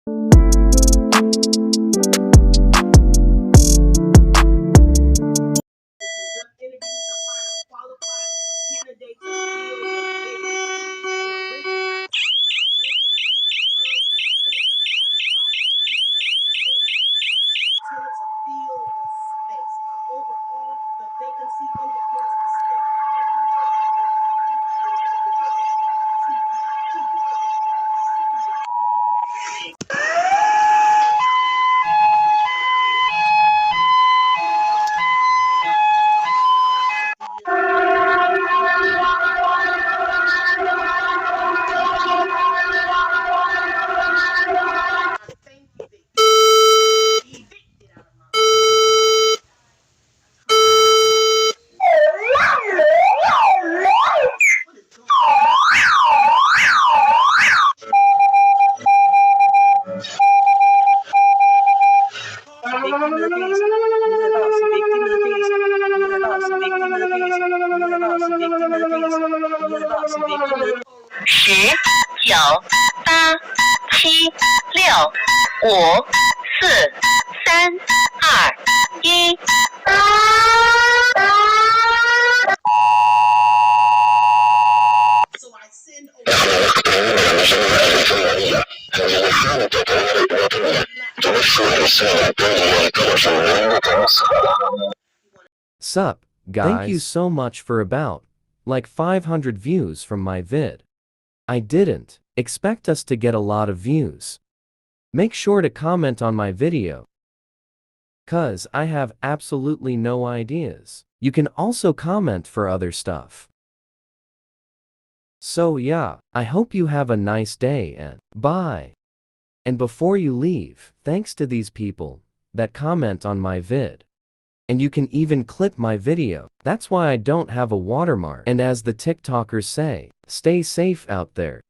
10、9、8、7、6、5、4、3、2、1。Sup, guys? Thank you so much for about, like 500 views from my vid. I didn't expect us to get a lot of views. Make sure to comment on my video, cause I have absolutely no ideas. You can also comment for other stuff. So yeah, I hope you have a nice day and bye. And before you leave, thanks to these people that comment on my vid. And you can even clip my video. That's why I don't have a watermark. And as the TikTokers say, stay safe out there.